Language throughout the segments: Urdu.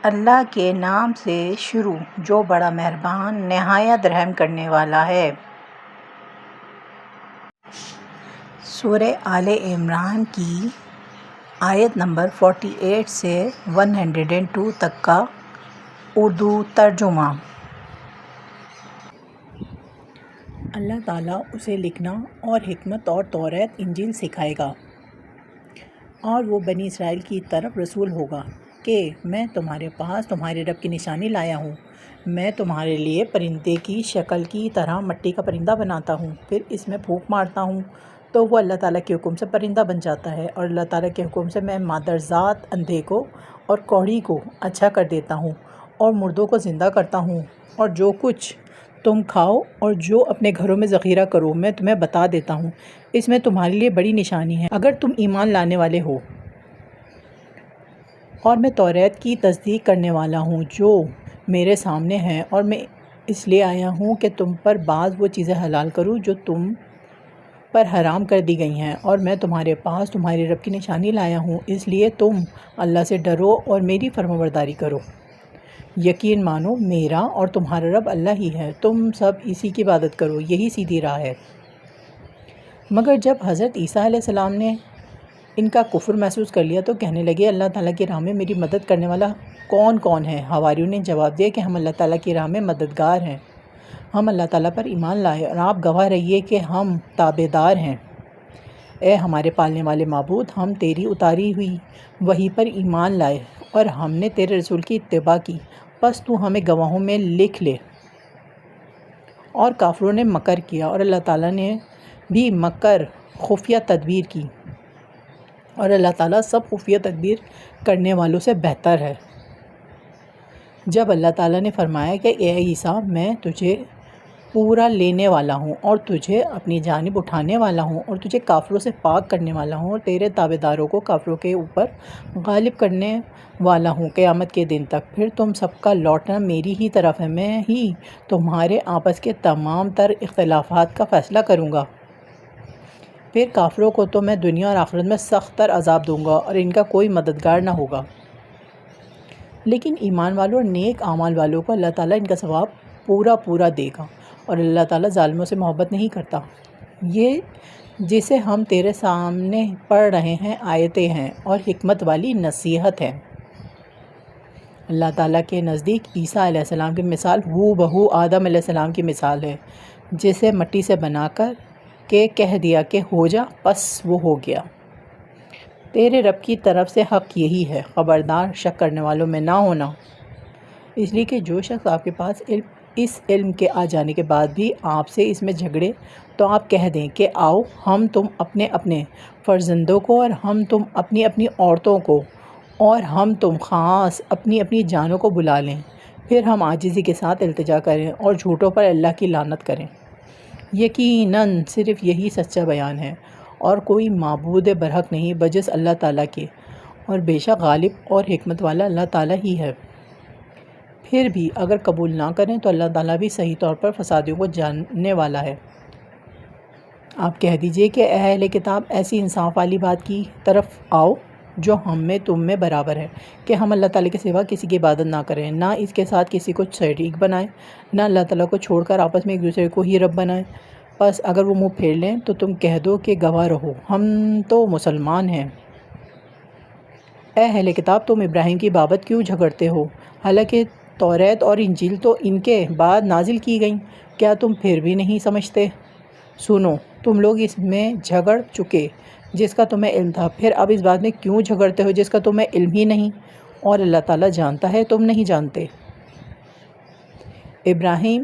اللہ کے نام سے شروع جو بڑا مہربان نہایت رحم کرنے والا ہے۔ سورہ آل عمران کی آیت نمبر 48 سے 102 تک کا اردو ترجمہ۔ اللہ تعالیٰ اسے لکھنا اور حکمت اور توریت انجیل سکھائے گا، اور وہ بنی اسرائیل کی طرف رسول ہوگا کہ میں تمہارے پاس تمہارے رب کی نشانی لایا ہوں۔ میں تمہارے لیے پرندے کی شکل کی طرح مٹی کا پرندہ بناتا ہوں، پھر اس میں پھونک مارتا ہوں تو وہ اللہ تعالیٰ کے حکم سے پرندہ بن جاتا ہے، اور اللہ تعالیٰ کے حکم سے میں مادرزاد اندھے کو اور کوڑھی کو اچھا کر دیتا ہوں اور مردوں کو زندہ کرتا ہوں، اور جو کچھ تم کھاؤ اور جو اپنے گھروں میں ذخیرہ کرو میں تمہیں بتا دیتا ہوں۔ اس میں تمہارے لیے بڑی نشانی ہے اگر تم ایمان لانے والے ہو۔ اور میں توریت کی تصدیق کرنے والا ہوں جو میرے سامنے ہے، اور میں اس لیے آیا ہوں کہ تم پر بعض وہ چیزیں حلال کروں جو تم پر حرام کر دی گئی ہیں، اور میں تمہارے پاس تمہارے رب کی نشانی لایا ہوں، اس لیے تم اللہ سے ڈرو اور میری فرمانبرداری کرو۔ یقین مانو میرا اور تمہارا رب اللہ ہی ہے، تم سب اسی کی عبادت کرو، یہی سیدھی راہ ہے۔ مگر جب حضرت عیسیٰ علیہ السلام نے ان کا کفر محسوس کر لیا تو کہنے لگے، اللہ تعالیٰ کی راہ میں میری مدد کرنے والا کون کون ہے؟ حواریوں نے جواب دیا کہ ہم اللہ تعالیٰ کی راہ میں مددگار ہیں، ہم اللہ تعالیٰ پر ایمان لائے اور آپ گواہ رہیے کہ ہم تابعدار ہیں۔ اے ہمارے پالنے والے معبود، ہم تیری اتاری ہوئی وحی پر ایمان لائے اور ہم نے تیرے رسول کی اتباع کی، پس تو ہمیں گواہوں میں لکھ لے۔ اور کافروں نے مکر کیا اور اللہ تعالیٰ نے بھی مکر خفیہ تدبیر کی، اور اللہ تعالیٰ سب خفیہ تدبیر کرنے والوں سے بہتر ہے۔ جب اللہ تعالیٰ نے فرمایا کہ اے عیسیٰ میں تجھے پورا لینے والا ہوں اور تجھے اپنی جانب اٹھانے والا ہوں اور تجھے کافروں سے پاک کرنے والا ہوں اور تیرے تابعداروں کو کافروں کے اوپر غالب کرنے والا ہوں قیامت کے دن تک، پھر تم سب کا لوٹنا میری ہی طرف ہے، میں ہی تمہارے آپس کے تمام تر اختلافات کا فیصلہ کروں گا۔ پھر کافروں کو تو میں دنیا اور آخرت میں سخت تر عذاب دوں گا اور ان کا کوئی مددگار نہ ہوگا، لیکن ایمان والوں اور نیک اعمال والوں کو اللہ تعالیٰ ان کا ثواب پورا دے گا، اور اللہ تعالیٰ ظالموں سے محبت نہیں کرتا۔ یہ جسے ہم تیرے سامنے پڑھ رہے ہیں آیتیں ہیں اور حکمت والی نصیحت ہے۔ اللہ تعالیٰ کے نزدیک عیسیٰ علیہ السلام کی مثال ہو بہو آدم علیہ السلام کی مثال ہے، جسے مٹی سے بنا کر کے کہہ دیا کہ ہو جا، پس وہ ہو گیا۔ تیرے رب کی طرف سے حق یہی ہے، خبردار شک کرنے والوں میں نہ ہونا، اس لیے کہ جو شخص آپ کے پاس اس علم کے آ جانے کے بعد بھی آپ سے اس میں جھگڑے تو آپ کہہ دیں کہ آؤ ہم تم اپنے اپنے فرزندوں کو اور ہم تم اپنی اپنی عورتوں کو اور ہم تم خاص اپنی اپنی جانوں کو بلا لیں، پھر ہم عاجزی کے ساتھ التجا کریں اور جھوٹوں پر اللہ کی لعنت کریں۔ یقیناً صرف یہی سچا بیان ہے اور کوئی معبود برحق نہیں بجز اللہ تعالیٰ کے، اور بے شک غالب اور حکمت والا اللہ تعالیٰ ہی ہے۔ پھر بھی اگر قبول نہ کریں تو اللہ تعالیٰ بھی صحیح طور پر فسادیوں کو جاننے والا ہے۔ آپ کہہ دیجئے کہ اے اہل کتاب، ایسی انصاف والی بات کی طرف آؤ جو ہم میں تم میں برابر ہے کہ ہم اللہ تعالیٰ کے سوا کسی کی عبادت نہ کریں، نہ اس کے ساتھ کسی کو شریک بنائیں، نہ اللہ تعالیٰ کو چھوڑ کر آپس میں ایک دوسرے کو ہی رب بنائیں۔ پس اگر وہ منہ پھیر لیں تو تم کہہ دو کہ گواہ رہو، ہم تو مسلمان ہیں۔ اے اہل کتاب، تم ابراہیم کی بابت کیوں جھگڑتے ہو، حالانکہ توریت اور انجیل تو ان کے بعد نازل کی گئیں؟ کیا تم پھر بھی نہیں سمجھتے؟ سنو، تم لوگ اس میں جھگڑ چکے جس کا تمہیں علم تھا، پھر اب اس بات میں کیوں جھگڑتے ہو جس کا تمہیں علم ہی نہیں، اور اللہ تعالیٰ جانتا ہے تم نہیں جانتے۔ ابراہیم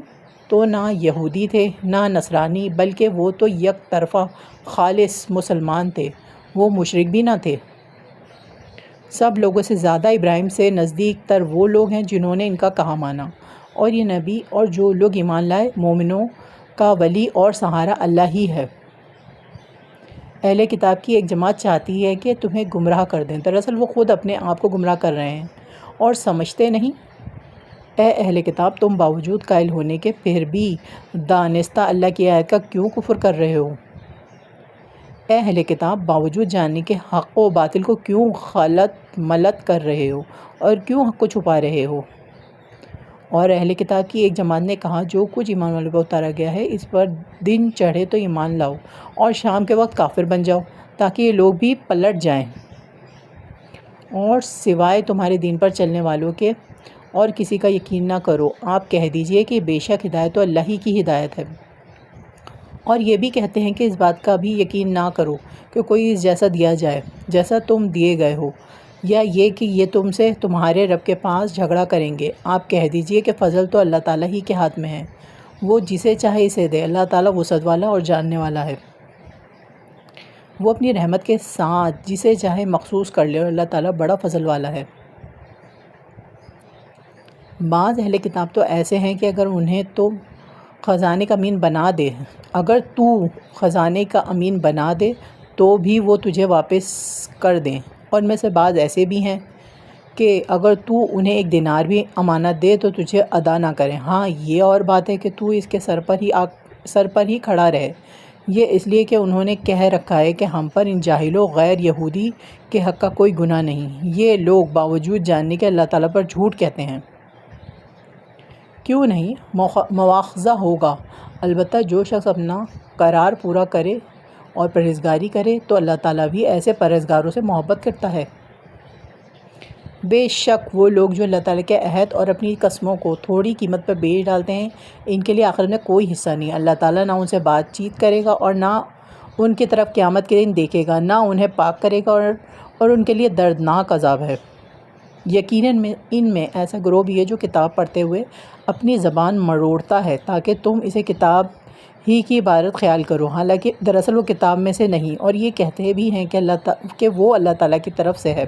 تو نہ یہودی تھے نہ نصرانی، بلکہ وہ تو یک طرفہ خالص مسلمان تھے، وہ مشرک بھی نہ تھے۔ سب لوگوں سے زیادہ ابراہیم سے نزدیک تر وہ لوگ ہیں جنہوں نے ان کا کہا مانا، اور یہ نبی اور جو لوگ ایمان لائے، مومنوں کا ولی اور سہارا اللہ ہی ہے۔ اہل کتاب کی ایک جماعت چاہتی ہے کہ تمہیں گمراہ کر دیں، دراصل وہ خود اپنے آپ کو گمراہ کر رہے ہیں اور سمجھتے نہیں۔ اے اہل کتاب، تم باوجود قائل ہونے کے پھر بھی دانستہ اللہ کی آیت کا کیوں کفر کر رہے ہو؟ اے اہل کتاب، باوجود جاننے کے حق و باطل کو کیوں خلط ملط کر رہے ہو اور کیوں حق کو چھپا رہے ہو؟ اور اہل کتاب کی ایک جماعت نے کہا، جو کچھ ایمان والوں پر اتارا گیا ہے اس پر دن چڑھے تو ایمان لاؤ اور شام کے وقت کافر بن جاؤ، تاکہ یہ لوگ بھی پلٹ جائیں، اور سوائے تمہارے دین پر چلنے والوں کے اور کسی کا یقین نہ کرو۔ آپ کہہ دیجئے کہ بے شک ہدایت تو اللہ ہی کی ہدایت ہے، اور یہ بھی کہتے ہیں کہ اس بات کا بھی یقین نہ کرو کہ کوئی اس جیسا دیا جائے جیسا تم دیے گئے ہو، یا یہ کہ یہ تم سے تمہارے رب کے پاس جھگڑا کریں گے۔ آپ کہہ دیجئے کہ فضل تو اللہ تعالیٰ ہی کے ہاتھ میں ہے، وہ جسے چاہے اسے دے، اللہ تعالیٰ وسعت والا اور جاننے والا ہے۔ وہ اپنی رحمت کے ساتھ جسے چاہے مخصوص کر لے، اور اللہ تعالیٰ بڑا فضل والا ہے۔ بعض اہل کتاب تو ایسے ہیں کہ اگر انہیں تو خزانے کا امین بنا دے، اگر تو خزانے کا امین بنا دے تو بھی وہ تجھے واپس کر دیں، اور ان میں سے بعض ایسے بھی ہیں کہ اگر تو انہیں 1 دینار بھی امانت دے تو تجھے ادا نہ کریں۔ ہاں، یہ اور بات ہے کہ تو اس کے سر پر ہی کھڑا رہے، یہ اس لیے کہ انہوں نے کہہ رکھا ہے کہ ہم پر ان جاہل و غیر یہودی کے حق کا کوئی گناہ نہیں۔ یہ لوگ باوجود جاننے کے اللہ تعالیٰ پر جھوٹ کہتے ہیں۔ کیوں نہیں مواخذہ ہوگا، البتہ جو شخص اپنا قرار پورا کرے اور پرہیزگاری کرے تو اللہ تعالیٰ بھی ایسے پرہیزگاروں سے محبت کرتا ہے۔ بے شک وہ لوگ جو اللہ تعالیٰ کے عہد اور اپنی قسموں کو تھوڑی قیمت پر بیچ ڈالتے ہیں، ان کے لیے آخرت میں کوئی حصہ نہیں۔ اللہ تعالیٰ نہ ان سے بات چیت کرے گا اور نہ ان کی طرف قیامت کے دن دیکھے گا، نہ انہیں پاک کرے گا، اور ان کے لیے دردناک عذاب ہے۔ یقیناً ان میں ایسا گروہ بھی ہے جو کتاب پڑھتے ہوئے اپنی زبان مروڑتا ہے تاکہ تم اسے کتاب ہی کی عبارت خیال کرو، حالانکہ دراصل وہ کتاب میں سے نہیں، اور یہ کہتے بھی ہیں کہ وہ اللہ تعالیٰ کی طرف سے ہے،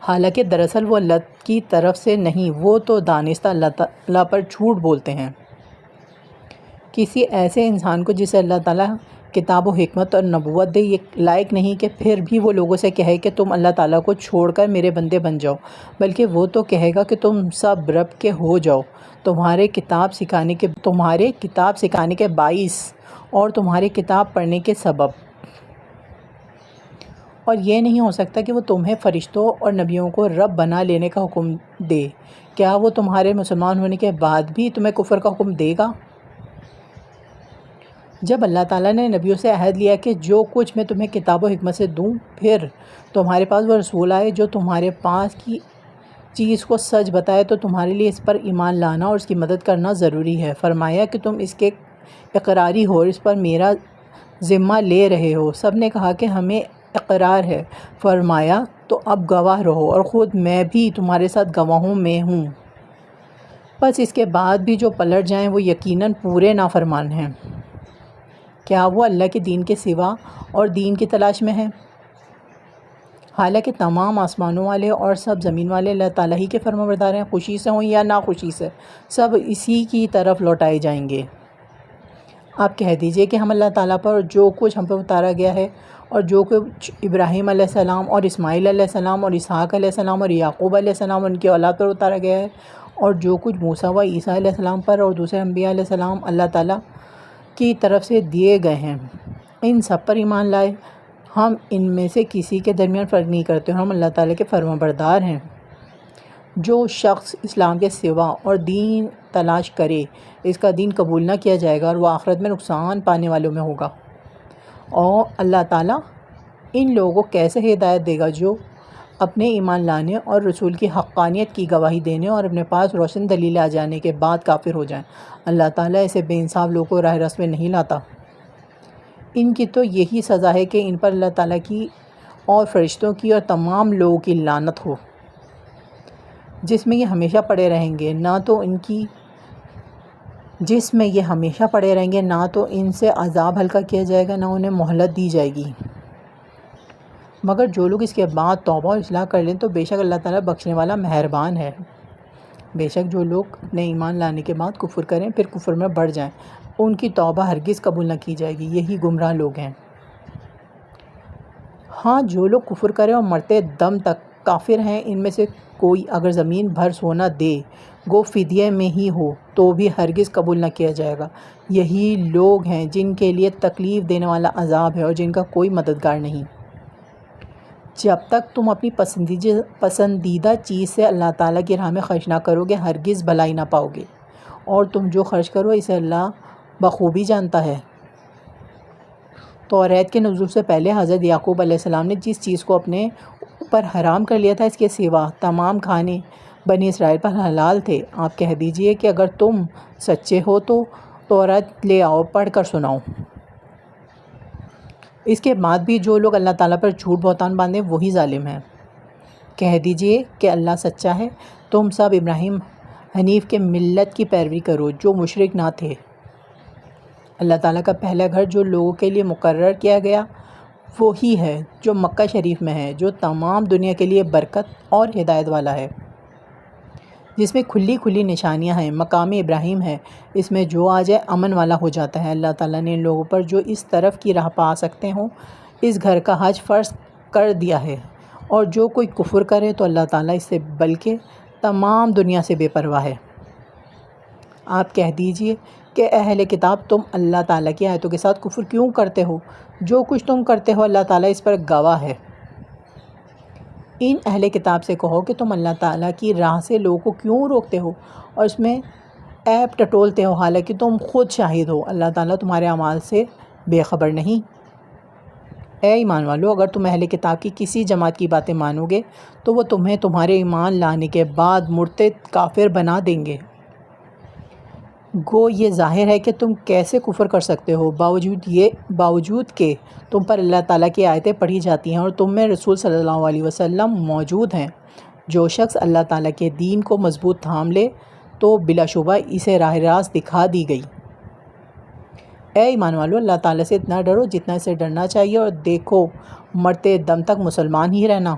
حالانکہ دراصل وہ اللہ کی طرف سے نہیں، وہ تو دانستہ اللہ تعالیٰ پر جھوٹ بولتے ہیں۔ کسی ایسے انسان کو جسے اللہ تعالیٰ کتاب و حکمت اور نبوت دے، یہ لائق نہیں کہ پھر بھی وہ لوگوں سے کہے کہ تم اللہ تعالیٰ کو چھوڑ کر میرے بندے بن جاؤ، بلکہ وہ تو کہے گا کہ تم سب رب کے ہو جاؤ، تمہارے کتاب سکھانے کے باعث اور تمہارے کتاب پڑھنے کے سبب، اور یہ نہیں ہو سکتا کہ وہ تمہیں فرشتوں اور نبیوں کو رب بنا لینے کا حکم دے۔ کیا وہ تمہارے مسلمان ہونے کے بعد بھی تمہیں کفر کا حکم دے گا؟ جب اللہ تعالیٰ نے نبیوں سے عہد لیا کہ جو کچھ میں تمہیں کتاب و حکمت سے دوں، پھر تمہارے پاس وہ رسول آئے جو تمہارے پاس کی چیز کو سچ بتائے، تو تمہارے لیے اس پر ایمان لانا اور اس کی مدد کرنا ضروری ہے۔ فرمایا کہ تم اس کے اقراری ہو اور اس پر میرا ذمہ لے رہے ہو۔ سب نے کہا کہ ہمیں اقرار ہے۔ فرمایا تو اب گواہ رہو، اور خود میں بھی تمہارے ساتھ گواہوں میں ہوں۔ بس اس کے بعد بھی جو پلٹ جائیں وہ یقیناً پورے نافرمان ہیں۔ کیا وہ اللہ کے دین کے سوا اور دین کی تلاش میں ہیں؟ حالانکہ تمام آسمانوں والے اور سب زمین والے اللہ تعالیٰ ہی کے فرمانبردار ہیں، خوشی سے ہوں یا ناخوشی سے، سب اسی کی طرف لوٹائے جائیں گے۔ آپ کہہ دیجئے کہ ہم اللہ تعالیٰ پر جو کچھ ہم پر اتارا گیا ہے اور جو کچھ ابراہیم علیہ السلام اور اسماعیل علیہ السلام اور اسحاق علیہ السلام اور یعقوب علیہ السلام اور ان کی اولاد پر اتارا گیا ہے، اور جو کچھ موسیٰ و عیسیٰ علیہ السلام پر اور دوسرے انبیاء علیہ السلام اللہ تعالیٰ کی طرف سے دیے گئے ہیں، ان سب پر ایمان لائے۔ ہم ان میں سے کسی کے درمیان فرق نہیں کرتے، اور ہم اللہ تعالیٰ کے فرمانبردار ہیں۔ جو شخص اسلام کے سوا اور دین تلاش کرے، اس کا دین قبول نہ کیا جائے گا اور وہ آخرت میں نقصان پانے والوں میں ہوگا۔ اور اللہ تعالیٰ ان لوگوں کو کیسے ہدایت دے گا جو اپنے ایمان لانے اور رسول کی حقانیت کی گواہی دینے اور اپنے پاس روشن دلیل آ جانے کے بعد کافر ہو جائیں۔ اللہ تعالیٰ ایسے بے انصاف لوگوں کو راہ راست میں نہیں لاتا۔ ان کی تو یہی سزا ہے کہ ان پر اللہ تعالیٰ کی اور فرشتوں کی اور تمام لوگوں کی لعنت ہو، جس میں یہ ہمیشہ پڑے رہیں گے، نہ تو ان سے عذاب ہلکا کیا جائے گا، نہ انہیں مہلت دی جائے گی۔ مگر جو لوگ اس کے بعد توبہ اور اصلاح کر لیں تو بے شک اللہ تعالیٰ بخشنے والا مہربان ہے۔ بے شک جو لوگ اپنے ایمان لانے کے بعد کفر کریں پھر کفر میں بڑھ جائیں، ان کی توبہ ہرگز قبول نہ کی جائے گی، یہی گمراہ لوگ ہیں۔ ہاں، جو لوگ کفر کریں اور مرتے دم تک کافر ہیں ان میں سے کوئی اگر زمین بھر سونا دے گو فدیے میں ہی ہو تو بھی ہرگز قبول نہ کیا جائے گا۔ یہی لوگ ہیں جن کے لیے تکلیف دینے والا عذاب ہے اور جن کا کوئی مددگار نہیں۔ جب تک تم اپنی پسندیدہ چیز سے اللہ تعالیٰ کی راہ میں خرچ نہ کرو گے ہرگز بھلائی نہ پاؤ گے، اور تم جو خرچ کرو اسے اللہ بخوبی جانتا ہے۔ توریت کے نزول سے پہلے حضرت یعقوب علیہ السلام نے جس چیز کو اپنے اوپر حرام کر لیا تھا اس کے سوا تمام کھانے بنی اسرائیل پر حلال تھے۔ آپ کہہ دیجئے کہ اگر تم سچے ہو تو توریت لے آؤ، پڑھ کر سناؤ۔ اس کے بعد بھی جو لوگ اللہ تعالیٰ پر جھوٹ بہتان باندھیں وہی ظالم ہیں۔ کہہ دیجئے کہ اللہ سچا ہے، تم سب ابراہیم حنیف کے ملت کی پیروی کرو جو مشرک نہ تھے۔ اللہ تعالیٰ کا پہلا گھر جو لوگوں کے لیے مقرر کیا گیا وہی ہے جو مکہ شریف میں ہے، جو تمام دنیا کے لیے برکت اور ہدایت والا ہے، جس میں کھلی کھلی نشانیاں ہیں، مقام ابراہیم ہے، اس میں جو آ جائے امن والا ہو جاتا ہے۔ اللہ تعالیٰ نے ان لوگوں پر جو اس طرف کی راہ پا سکتے ہوں اس گھر کا حج فرض کر دیا ہے، اور جو کوئی کفر کرے تو اللہ تعالیٰ اس سے بلکہ تمام دنیا سے بے پرواہ ہے۔ آپ کہہ دیجئے کہ اہل کتاب تم اللہ تعالیٰ کی آیتوں کے ساتھ کفر کیوں کرتے ہو؟ جو کچھ تم کرتے ہو اللہ تعالیٰ اس پر گواہ ہے۔ ان اہل کتاب سے کہو کہ تم اللہ تعالیٰ کی راہ سے لوگوں کو کیوں روکتے ہو اور اس میں عیب ٹٹولتے ہو حالانکہ تم خود شاہد ہو اللہ تعالیٰ تمہارے اعمال سے بے خبر نہیں۔ اے ایمان والو، اگر تم اہل کتاب کی کسی جماعت کی باتیں مانو گے تو وہ تمہیں تمہارے ایمان لانے کے بعد مرتد کافر بنا دیں گے۔ گو یہ ظاہر ہے کہ تم کیسے کفر کر سکتے ہو باوجود کہ تم پر اللہ تعالیٰ کی آیتیں پڑھی جاتی ہیں اور تم میں رسول صلی اللہ علیہ وسلم موجود ہیں۔ جو شخص اللہ تعالیٰ کے دین کو مضبوط تھام لے تو بلا شبہ اسے راہ راست دکھا دی گئی۔ اے ایمان والو، اللہ تعالیٰ سے اتنا ڈرو جتنا اسے ڈرنا چاہیے، اور دیکھو مرتے دم تک مسلمان ہی رہنا۔